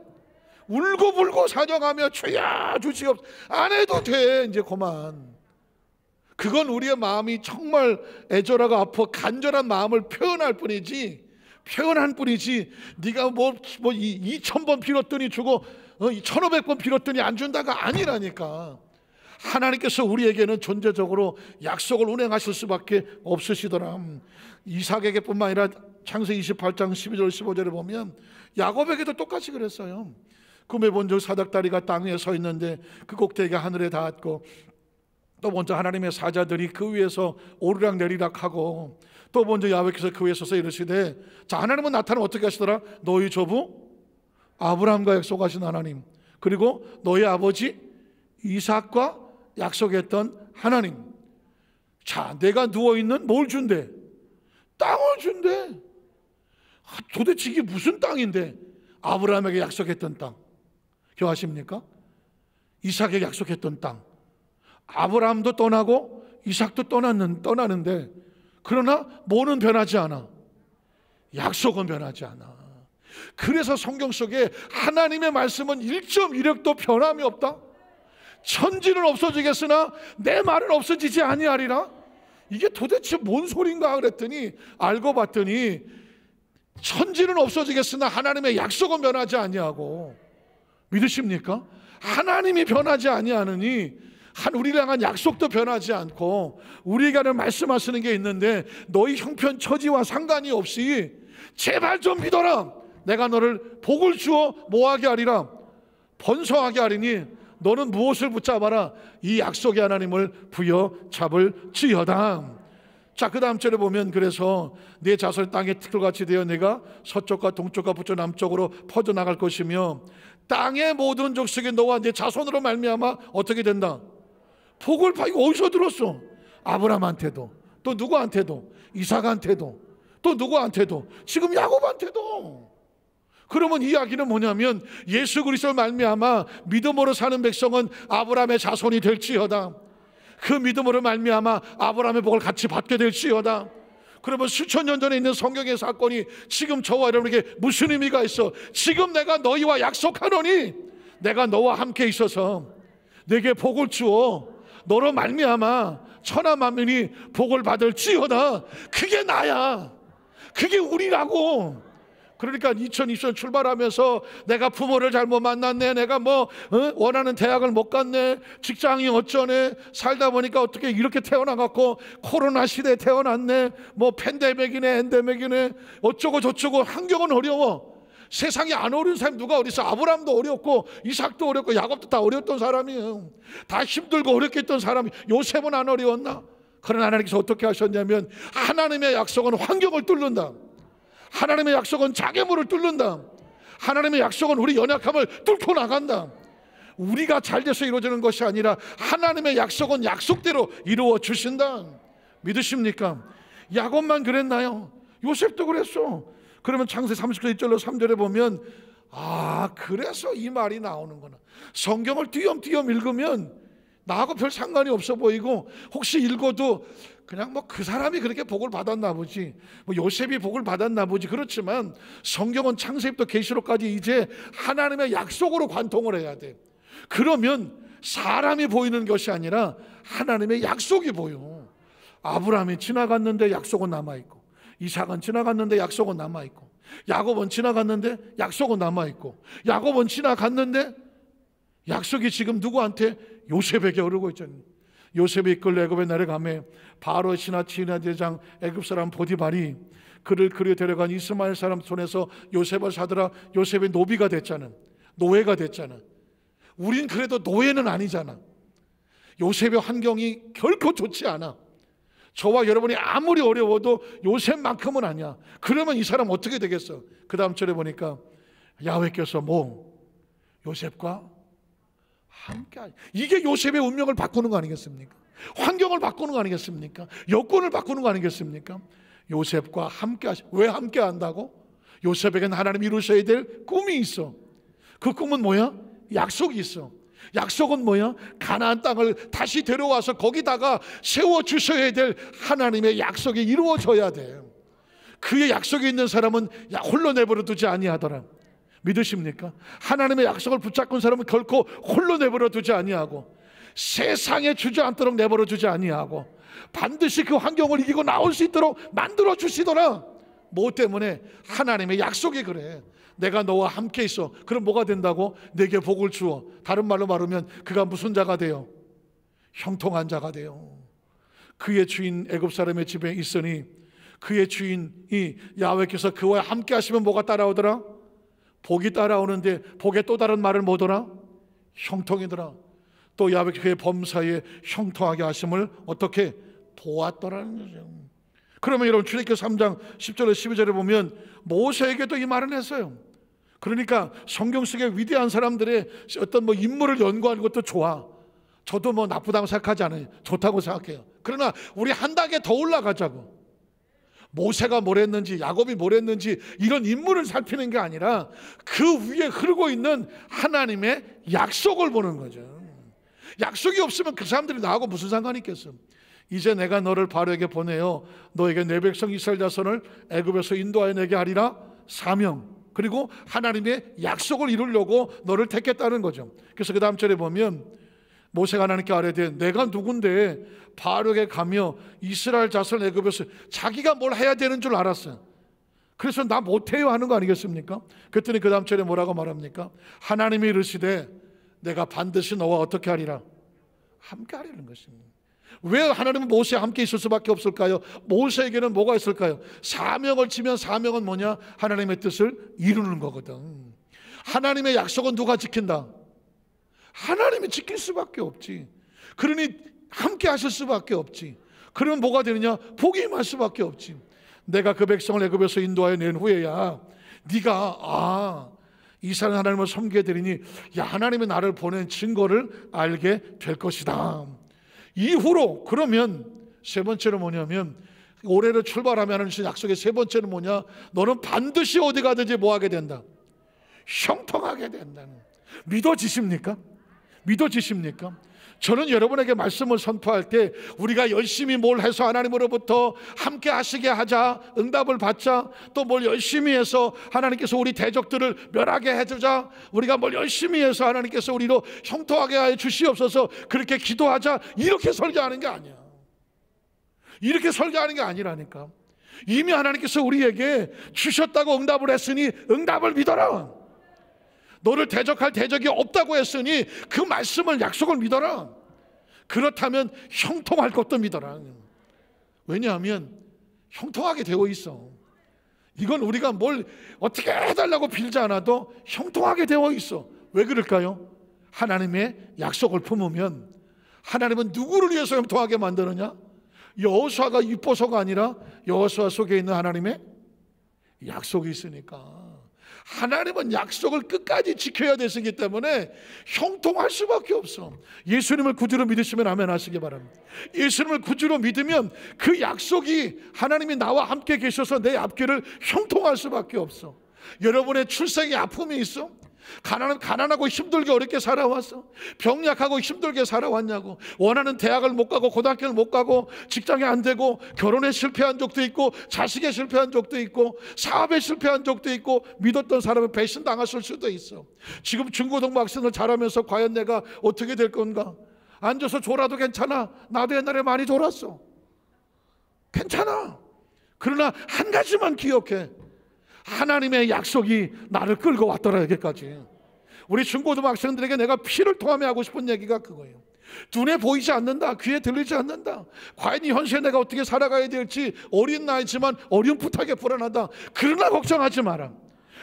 울고불고 사정하며 주야 주시옵 안 해도 돼. 이제 그만. 그건 우리의 마음이 정말 애절하고 아파 간절한 마음을 표현할 뿐이지, 표현한 뿐이지, 네가 뭐 2,000번 빌었더니 주고 1,500번 빌었더니 안 준다가 아니라니까. 하나님께서 우리에게는 존재적으로 약속을 운행하실 수밖에 없으시더라. 이삭에게 뿐만 아니라 창세기 28장 12절 15절에 보면 야곱에게도 똑같이 그랬어요. 꿈에 본 적 사닥다리가 땅 위에 서 있는데 그 꼭대기가 하늘에 닿았고, 또 먼저 하나님의 사자들이 그 위에서 오르락 내리락 하고, 또 먼저 야훼께서 그 위에 서서 이르시되, 자, 하나님은 나타나면 어떻게 하시더라? 너희 조부 아브라함과 약속하신 하나님, 그리고 너희 아버지 이삭과 약속했던 하나님. 자, 내가 누워있는 뭘 준대? 땅을 준대. 도대체 이게 무슨 땅인데? 아브라함에게 약속했던 땅. 기억하십니까? 이삭에게 약속했던 땅. 아브라함도 떠나고 이삭도 떠나는데 그러나 뭐는 변하지 않아? 약속은 변하지 않아. 그래서 성경 속에 하나님의 말씀은 1.1획도 변함이 없다. 천지는 없어지겠으나 내 말은 없어지지 아니하리라. 이게 도대체 뭔 소린가 그랬더니 알고 봤더니 천지는 없어지겠으나 하나님의 약속은 변하지 아니하고, 믿으십니까? 하나님이 변하지 아니하느니 우리를 향한 약속도 변하지 않고 우리에게 말씀하시는 게 있는데, 너희 형편 처지와 상관이 없이 제발 좀 믿어라. 내가 너를 복을 주어 뭐하게 하리라? 번성하게 하리니 너는 무엇을 붙잡아라? 이 약속의 하나님을 부여잡을지어다. 자, 그 다음 절에 보면 그래서 내 자손의 땅의 틀같이 되어 내가 서쪽과 동쪽과 북쪽 남쪽으로 퍼져나갈 것이며 땅의 모든 족속이 너와 내 자손으로 말미암아 어떻게 된다? 복을 받고. 어디서 들었어? 아브라함한테도, 또 누구한테도, 이삭한테도, 또 누구한테도, 지금 야곱한테도. 그러면 이 이야기는 뭐냐면 예수 그리스도를 말미암아 믿음으로 사는 백성은 아브라함의 자손이 될지어다. 그 믿음으로 말미암아 아브라함의 복을 같이 받게 될지어다. 그러면 수천 년 전에 있는 성경의 사건이 지금 저와 여러분에게 무슨 의미가 있어? 지금 내가 너희와 약속하노니 내가 너와 함께 있어서 내게 복을 주어 너로 말미암아 천하 만민이 복을 받을지어다. 그게 나야. 그게 우리라고. 그러니까 2020년 출발하면서 내가 부모를 잘못 만났네, 내가 원하는 대학을 못 갔네, 직장이 어쩌네, 살다 보니까 어떻게 이렇게 태어나갖고 코로나 시대에 태어났네, 팬데믹이네 엔데믹이네, 어쩌고 저쩌고. 환경은 어려워. 세상에 안 어려운 사람이 누가 어디 있어? 아브라함도 어렵고 이삭도 어렵고 야곱도 다 어려웠던 사람이에요. 다 힘들고 어렵게 했던 사람이. 요셉은 안 어려웠나? 그러나 하나님께서 어떻게 하셨냐면 하나님의 약속은 환경을 뚫는다. 하나님의 약속은 장애물을 뚫는다. 하나님의 약속은 우리 연약함을 뚫고 나간다. 우리가 잘 돼서 이루어지는 것이 아니라 하나님의 약속은 약속대로 이루어 주신다. 믿으십니까? 야곱만 그랬나요? 요셉도 그랬어. 그러면 창세기 39장 1절로 3절에 보면 그래서 이 말이 나오는구나. 성경을 띄엄띄엄 읽으면 나하고 별 상관이 없어 보이고, 혹시 읽어도 그냥 그 사람이 그렇게 복을 받았나 보지, 요셉이 복을 받았나 보지. 그렇지만 성경은 창세기부터 계시록까지 이제 하나님의 약속으로 관통을 해야 돼. 그러면 사람이 보이는 것이 아니라 하나님의 약속이 보여. 아브라함이 지나갔는데 약속은 남아있고, 이삭은 지나갔는데 약속은 남아있고, 야곱은 지나갔는데 약속은 남아있고, 야곱은 지나갔는데 약속이 지금 누구한테? 요셉에게 오르고 있잖아요. 요셉이 이끌려 애굽에 내려가매 바로 신하 지휘나 대장 애굽 사람 보디발이 그를 그리 데려간 이스마엘 사람 손에서 요셉을 사들아 요셉의 노비가 됐잖아. 노예가 됐잖아. 우린 그래도 노예는 아니잖아. 요셉의 환경이 결코 좋지 않아. 저와 여러분이 아무리 어려워도 요셉만큼은 아니야. 그러면 이 사람 어떻게 되겠어? 그 다음 절에 보니까 야훼께서 요셉과 함께. 이게 요셉의 운명을 바꾸는 거 아니겠습니까? 환경을 바꾸는 거 아니겠습니까? 여건을 바꾸는 거 아니겠습니까? 요셉과 함께 왜 함께 한다고? 요셉에게는 하나님이 이루셔야 될 꿈이 있어. 그 꿈은 뭐야? 약속이 있어. 약속은 뭐야? 가나안 땅을 다시 데려와서 거기다가 세워주셔야 될 하나님의 약속이 이루어져야 돼. 그의 약속이 있는 사람은 홀로 내버려 두지 아니하더라. 믿으십니까? 하나님의 약속을 붙잡은 사람은 결코 홀로 내버려 두지 아니하고, 세상에 주저앉도록 내버려 두지 아니하고, 반드시 그 환경을 이기고 나올 수 있도록 만들어 주시더라. 뭐 때문에? 하나님의 약속이 그래. 내가 너와 함께 있어. 그럼 뭐가 된다고? 내게 복을 주어. 다른 말로 말하면 그가 무슨 자가 돼요? 형통한 자가 돼요. 그의 주인 애굽 사람의 집에 있으니 그의 주인이 야훼께서 그와 함께 하시면 뭐가 따라오더라? 복이 따라오는데 복의 또 다른 말을 뭐더라? 형통이더라. 또 야훼 그의 범사에 형통하게 하심을 어떻게 보았더라는 거죠. 그러면 여러분 출애굽기 3장 10절에 12절에 보면 모세에게도 이 말을 했어요. 그러니까 성경 속의 위대한 사람들의 어떤 인물을 연구하는 것도 좋아. 저도 나쁘다고 생각하지 않아요. 좋다고 생각해요. 그러나 우리 한 단계 더 올라가자고. 모세가 뭘 했는지, 야곱이 뭘 했는지 이런 인물을 살피는 게 아니라 그 위에 흐르고 있는 하나님의 약속을 보는 거죠. 약속이 없으면 그 사람들이 나하고 무슨 상관이 있겠어. 이제 내가 너를 바로에게 보내어 너에게 내 백성 이스라엘 자손을 애굽에서 인도하여 내게 하리라. 사명, 그리고 하나님의 약속을 이루려고 너를 택했다는 거죠. 그래서 그 다음 절에 보면 모세가 하나님께 아뢰되 내가 누군데 바로에게 가며 이스라엘 자손을 애굽에서, 자기가 뭘 해야 되는 줄 알았어요. 그래서 나 못해요 하는 거 아니겠습니까? 그랬더니 그 다음 절에 뭐라고 말합니까? 하나님이 이르시되 내가 반드시 너와 어떻게 하리라? 함께 하리라는 것입니다. 왜 하나님은 모세와 함께 있을 수밖에 없을까요? 모세에게는 뭐가 있을까요? 사명을 지면, 사명은 뭐냐? 하나님의 뜻을 이루는 거거든. 하나님의 약속은 누가 지킨다? 하나님이 지킬 수밖에 없지. 그러니 함께 하실 수밖에 없지. 그러면 뭐가 되느냐? 복이 임할 수밖에 없지. 내가 그 백성을 애굽에서 인도하여 낸 후에야 네가 이스라엘 하나님을 섬기게 되리니 야, 하나님이 나를 보낸 증거를 알게 될 것이다. 이후로 그러면 세 번째는 뭐냐면, 올해를 출발하면 약속의 세 번째는 뭐냐? 너는 반드시 어디 가든지 뭐 하게 된다? 형통하게 된다는. 믿어지십니까? 믿어지십니까? 저는 여러분에게 말씀을 선포할 때 우리가 열심히 뭘 해서 하나님으로부터 함께 하시게 하자, 응답을 받자, 또 뭘 열심히 해서 하나님께서 우리 대적들을 멸하게 해주자, 우리가 뭘 열심히 해서 하나님께서 우리로 형통하게 하여 주시옵소서, 그렇게 기도하자, 이렇게 설교하는 게 아니야. 이렇게 설교하는 게 아니라니까. 이미 하나님께서 우리에게 주셨다고 응답을 했으니 응답을 믿어라. 너를 대적할 대적이 없다고 했으니 그 말씀을, 약속을 믿어라. 그렇다면 형통할 것도 믿어라. 왜냐하면 형통하게 되어 있어. 이건 우리가 뭘 어떻게 해달라고 빌지 않아도 형통하게 되어 있어. 왜 그럴까요? 하나님의 약속을 품으면, 하나님은 누구를 위해서 형통하게 만드느냐? 여호수아가 이뻐서가 아니라 여호수아 속에 있는 하나님의 약속이 있으니까. 하나님은 약속을 끝까지 지켜야 되시기 때문에 형통할 수밖에 없어. 예수님을 구주로 믿으시면 아멘 하시기 바랍니다. 예수님을 구주로 믿으면 그 약속이, 하나님이 나와 함께 계셔서 내 앞길을 형통할 수밖에 없어. 여러분의 출생에 아픔이 있어? 가난하고 힘들게 어렵게 살아왔어? 병약하고 힘들게 살아왔냐고? 원하는 대학을 못 가고 고등학교를 못 가고 직장에 안 되고 결혼에 실패한 적도 있고 자식에 실패한 적도 있고 사업에 실패한 적도 있고 믿었던 사람을 배신당했을 수도 있어. 지금 중고등부 학생을 자라면서 과연 내가 어떻게 될 건가? 앉아서 졸아도 괜찮아. 나도 옛날에 많이 졸았어. 괜찮아. 그러나 한 가지만 기억해. 하나님의 약속이 나를 끌고 왔더라. 여기까지. 우리 중고등부 학생들에게 내가 피를 토하며 하고 싶은 얘기가 그거예요. 눈에 보이지 않는다, 귀에 들리지 않는다. 과연 이 현실에 내가 어떻게 살아가야 될지 어린 나이지만 어렴풋하게 불안하다. 그러나 걱정하지 마라.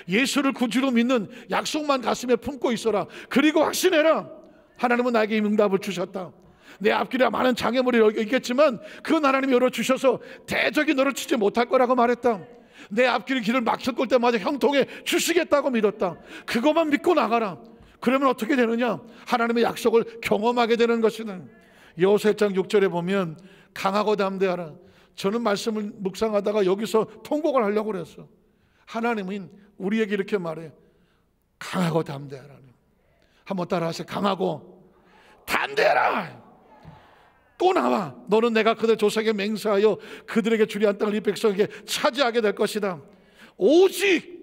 예수를 구주로 믿는 약속만 가슴에 품고 있어라. 그리고 확신해라. 하나님은 나에게 응답을 주셨다. 내 앞길에 많은 장애물이 있겠지만 그건 하나님이 열어주셔서 대적이 너를 치지 못할 거라고 말했다. 내 앞길 길을 막힐 때마다 형통해 주시겠다고 믿었다. 그것만 믿고 나가라. 그러면 어떻게 되느냐? 하나님의 약속을 경험하게 되는 것이는. 여호수아 1장 6절에 보면 강하고 담대하라. 저는 말씀을 묵상하다가 여기서 통곡을 하려고 그랬어. 하나님은 우리에게 이렇게 말해. 강하고 담대하라. 한번 따라 하세요. 강하고 담대하라. 또 나와. 너는 내가 그들 조상에게 맹세하여 그들에게 주리한 땅을 이 백성에게 차지하게 될 것이다. 오직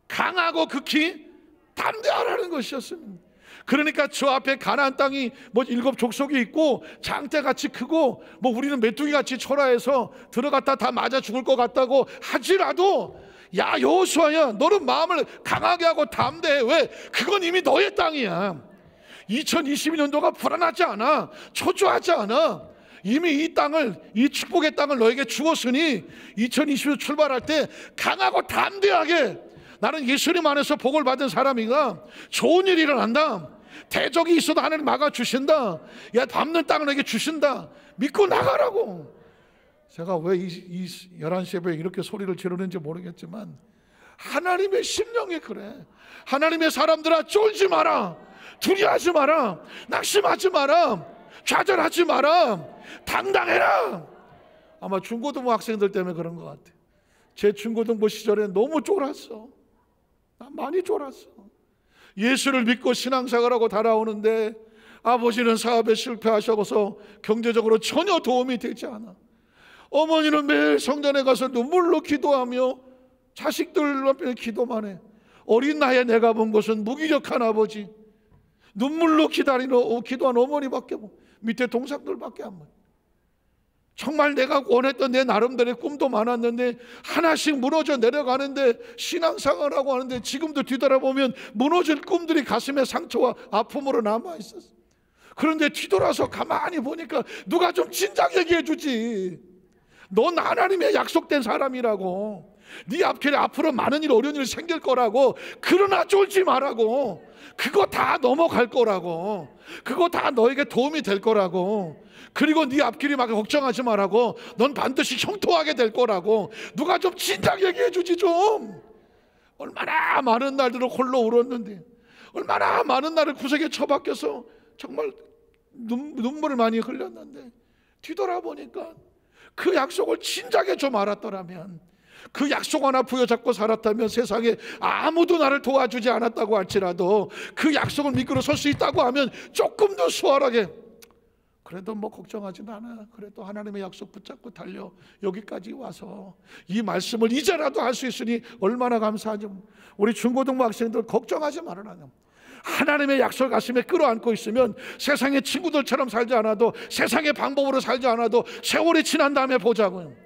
강하고 극히 담대하라는 것이었습니다. 그러니까 저 앞에 가나안 땅이 뭐 7 족속이 있고 장대같이 크고 뭐 우리는 메뚜기같이 초라해서 들어갔다 다 맞아 죽을 것 같다고 하지라도, 야 여호수아야, 너는 마음을 강하게 하고 담대해. 왜? 그건 이미 너의 땅이야. 2022년도가 불안하지 않아. 초조하지 않아. 이미 이 땅을, 이 축복의 땅을 너에게 주었으니 2022년 출발할 때 강하고 담대하게, 나는 예수님 안에서 복을 받은 사람이가 좋은 일이 일어난다. 대적이 있어도 하나님 막아주신다. 야, 담는 땅을 너에게 주신다. 믿고 나가라고. 제가 왜 이 11시 예배에 이렇게 소리를 지르는지 모르겠지만 하나님의 심령이 그래. 하나님의 사람들아, 쫄지 마라. 두려워하지 마라. 낙심하지 마라. 좌절하지 마라. 당당해라. 아마 중고등부 학생들 때문에 그런 것 같아. 제 중고등부 시절에 너무 쫄았어. 나 많이 쫄았어. 예수를 믿고 신앙생활하고 달아오는데 아버지는 사업에 실패하셔서 경제적으로 전혀 도움이 되지 않아. 어머니는 매일 성전에 가서 눈물로 기도하며 자식들 앞에 기도만 해. 어린 나이에 내가 본 것은 무기력한 아버지, 눈물로 기도한 어머니밖에 밑에 동생들밖에 안 보여. 정말 내가 원했던 내 나름대로의 꿈도 많았는데 하나씩 무너져 내려가는데, 신앙생활하고 하는데 지금도 뒤돌아보면 무너질 꿈들이 가슴에 상처와 아픔으로 남아있었어. 그런데 뒤돌아서 가만히 보니까 누가 좀 진작 얘기해 주지. 넌 하나님의 약속된 사람이라고, 네 앞길에 앞으로 많은 일, 어려운 일 생길 거라고. 그러나 쫄지 말라고. 그거 다 넘어갈 거라고. 그거 다 너에게 도움이 될 거라고. 그리고 네 앞길이 막 걱정하지 말라고. 넌 반드시 형통하게 될 거라고. 누가 좀 진작 얘기해 주지 좀. 얼마나 많은 날들을 홀로 울었는데, 얼마나 많은 날을 구석에 처박혀서 정말 눈물을 많이 흘렸는데, 뒤돌아보니까 그 약속을 진작에 좀 알았더라면, 그 약속 하나 부여잡고 살았다면 세상에 아무도 나를 도와주지 않았다고 할지라도 그 약속을 믿고 설 수 있다고 하면 조금 더 수월하게, 그래도 뭐 걱정하진 않아, 그래도 하나님의 약속 붙잡고 달려 여기까지 와서 이 말씀을 이제라도 할 수 있으니 얼마나 감사하죠. 우리 중고등부 학생들 걱정하지 말아라. 하나님의 약속 가슴에 끌어안고 있으면 세상의 친구들처럼 살지 않아도, 세상의 방법으로 살지 않아도 세월이 지난 다음에 보자고요.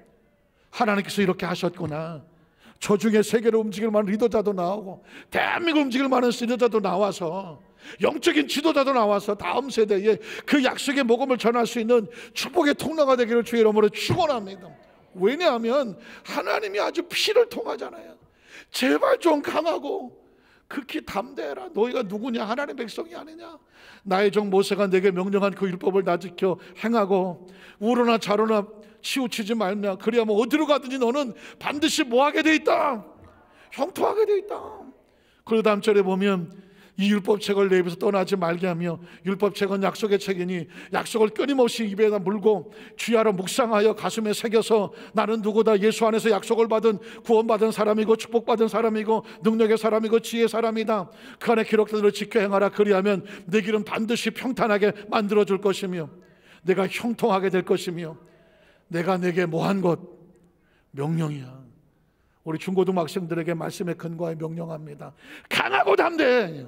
하나님께서 이렇게 하셨구나. 저 중에 세계를 움직일 만한 리더자도 나오고 대한민국을 움직일 만한 리더자도 나와서, 영적인 지도자도 나와서 다음 세대에 그 약속의 복음을 전할 수 있는 축복의 통로가 되기를 주의 이름으로 축원합니다. 왜냐하면 하나님이 아주 피를 통하잖아요. 제발 좀 강하고 극히 담대해라. 너희가 누구냐? 하나님의 백성이 아니냐? 나의 종 모세가 내게 명령한 그 율법을 다 지켜 행하고 우로나 좌로나 치우치지 말며, 그리하면 어디로 가든지 너는 반드시 뭐하게 돼 있다? 형통하게 돼 있다. 그리고 다음 절에 보면 이 율법책을 내 입에서 떠나지 말게 하며, 율법책은 약속의 책이니 약속을 끊임없이 입에다 물고 주야로 묵상하여 가슴에 새겨서 나는 누구다? 예수 안에서 약속을 받은 구원받은 사람이고 축복받은 사람이고 능력의 사람이고 지혜의 사람이다. 그 안에 기록된 대로 지켜 행하라. 그리하면 내 길은 반드시 평탄하게 만들어줄 것이며 내가 형통하게 될 것이며 내가 내게 뭐한 것? 명령이야. 우리 중고등부 학생들에게 말씀에 근거하여 명령합니다. 강하고 담대해.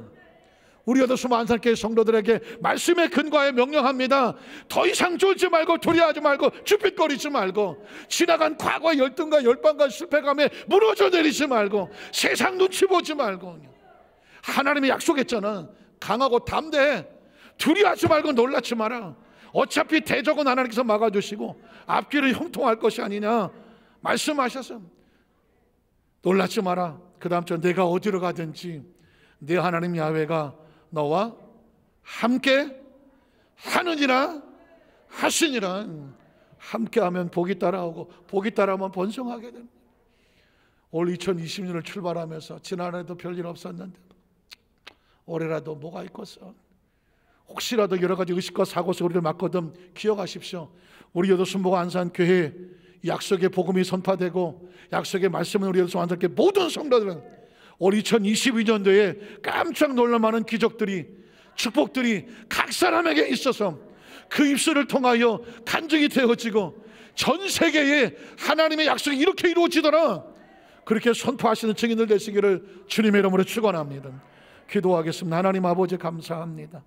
우리 여도수 안산교회 성도들에게 말씀에 근거하여 명령합니다. 더 이상 쫄지 말고 두려워하지 말고 주빛거리지 말고, 지나간 과거의 열등과 열방과 실패감에 무너져 내리지 말고, 세상 눈치 보지 말고. 하나님이 약속했잖아. 강하고 담대해. 두려워하지 말고 놀라지 마라. 어차피 대적은 하나님께서 막아주시고 앞길은 형통할 것이 아니냐 말씀하셔서 놀라지 마라. 그 다음 절, 내가 어디로 가든지 내 하나님 야훼가 너와 함께 하느니라 하시니라. 함께하면 복이 따라오고 복이 따라오면 번성하게 됩니다. 올 2020년을 출발하면서 지난해도 별일 없었는데 올해라도 뭐가 있겠어? 혹시라도 여러 가지 의식과 사고 속에 우리를 맞거든 기억하십시오. 우리 여도순복음 안산교회 약속의 복음이 선포되고 약속의 말씀을 우리 여도순복음 안산교회 모든 성도들은 올 2022년도에 깜짝 놀랄 만한 기적들이, 축복들이 각 사람에게 있어서 그 입술을 통하여 간증이 되어지고 전 세계에 하나님의 약속이 이렇게 이루어지더라, 그렇게 선포하시는 증인들 되시기를 주님의 이름으로 축원합니다. 기도하겠습니다. 하나님 아버지 감사합니다.